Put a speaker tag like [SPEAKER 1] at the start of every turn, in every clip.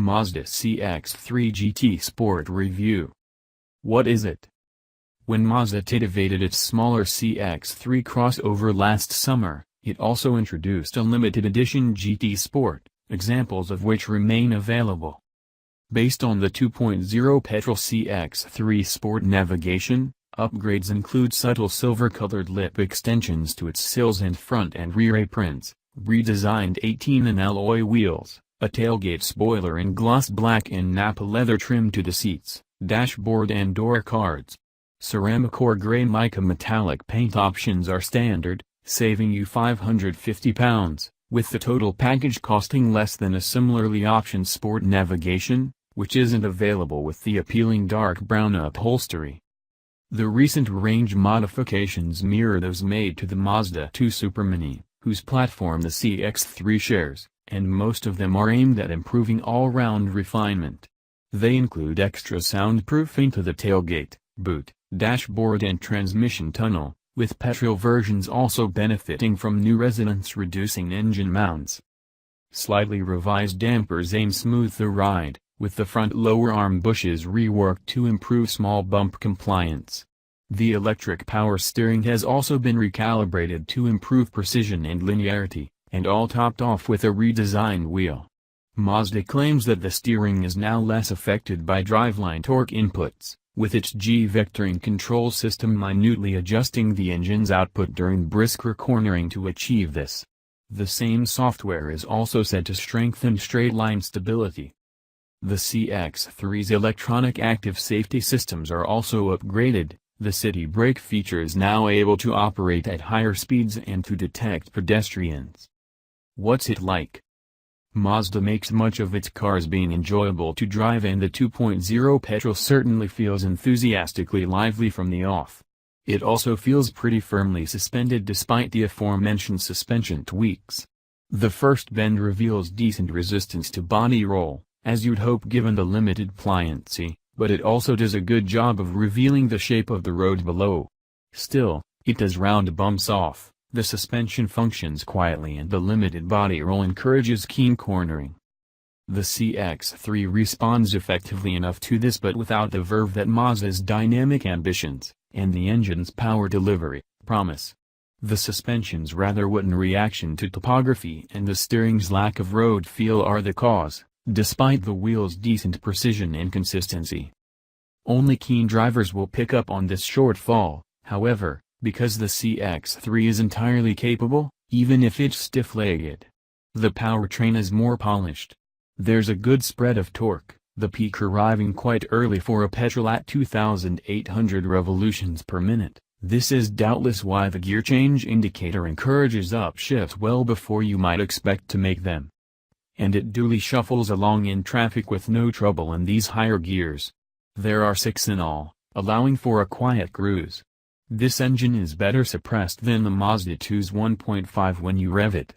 [SPEAKER 1] Mazda CX-3 GT Sport Review. What is it? When Mazda titivated its smaller CX-3 crossover last summer, it also introduced a limited edition GT Sport, examples of which remain available. Based on the 2.0 petrol CX-3 Sport navigation, upgrades include subtle silver-colored lip extensions to its sills and front and rear aprons, redesigned 18-in alloy wheels, a tailgate spoiler in gloss black and Nappa leather trim to the seats, dashboard and door cards. Ceramic or gray mica metallic paint options are standard, saving you £550, with the total package costing less than a similarly optioned Sport navigation, which isn't available with the appealing dark brown upholstery. The recent range modifications mirror those made to the Mazda 2 Supermini, whose platform the CX-3 shares, and most of them are aimed at improving all-round refinement. They include extra soundproofing to the tailgate, boot, dashboard and transmission tunnel, with petrol versions also benefiting from new resonance-reducing engine mounts. Slightly revised dampers aim smooth the ride, with the front lower arm bushes reworked to improve small bump compliance. The electric power steering has also been recalibrated to improve precision and linearity, and all topped off with a redesigned wheel. Mazda claims that the steering is now less affected by driveline torque inputs, with its G-vectoring control system minutely adjusting the engine's output during brisker cornering to achieve this. The same software is also said to strengthen straight-line stability. The CX-3's electronic active safety systems are also upgraded. The city brake feature is now able to operate at higher speeds and to detect pedestrians. What's it like? Mazda makes much of its cars being enjoyable to drive, and the 2.0 petrol certainly feels enthusiastically lively from the off. It also feels pretty firmly suspended despite the aforementioned suspension tweaks. The first bend reveals decent resistance to body roll, as you'd hope given the limited pliancy, but it also does a good job of revealing the shape of the road below. Still, it does round bumps off, the suspension functions quietly and the limited body roll encourages keen cornering. The CX-3 responds effectively enough to this, but without the verve that Mazda's dynamic ambitions, and the engine's power delivery, promise. The suspension's rather wooden reaction to topography and the steering's lack of road feel are the cause, despite the wheel's decent precision and consistency. Only keen drivers will pick up on this shortfall, however, because the CX-3 is entirely capable, even if it's stiff-legged. The powertrain is more polished. There's a good spread of torque, the peak arriving quite early for a petrol at 2,800 revolutions per minute. This is doubtless why the gear change indicator encourages upshifts well before you might expect to make them. And it duly shuffles along in traffic with no trouble in these higher gears. There are 6 in all, allowing for a quiet cruise. This engine is better suppressed than the Mazda 2's 1.5 when you rev it.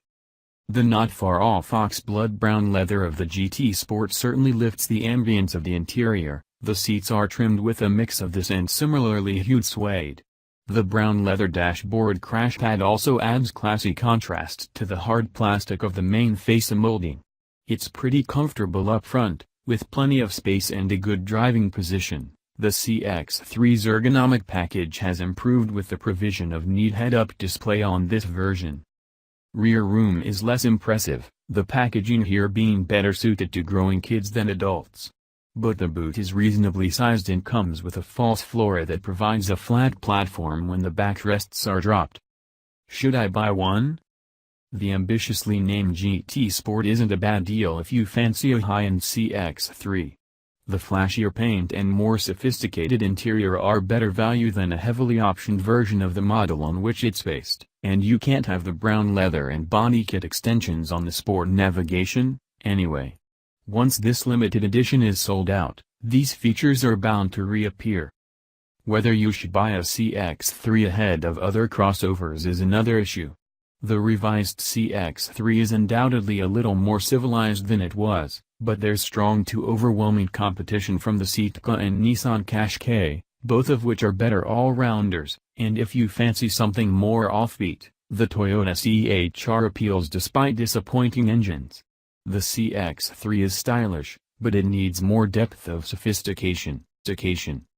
[SPEAKER 1] The not far off ox-blood brown leather of the GT Sport certainly lifts the ambience of the interior. The seats are trimmed with a mix of this and similarly hued suede. The brown leather dashboard crash pad also adds classy contrast to the hard plastic of the main fascia molding. It's pretty comfortable up front, with plenty of space and a good driving position. The CX-3's ergonomic package has improved with the provision of neat head-up display on this version. Rear room is less impressive, the packaging here being better suited to growing kids than adults. But the boot is reasonably sized and comes with a false floor that provides a flat platform when the backrests are dropped. Should I buy one? The ambitiously named GT Sport isn't a bad deal if you fancy a high-end CX-3. The flashier paint and more sophisticated interior are better value than a heavily optioned version of the model on which it's based, and you can't have the brown leather and body kit extensions on the Sport navigation, anyway. Once this limited edition is sold out, these features are bound to reappear. Whether you should buy a CX-3 ahead of other crossovers is another issue. The revised CX-3 is undoubtedly a little more civilized than it was, but there's strong to overwhelming competition from the Citgo and Nissan Qashqai, both of which are better all-rounders, and if you fancy something more offbeat, the Toyota CHR appeals despite disappointing engines. The CX-3 is stylish, but it needs more depth of sophistication.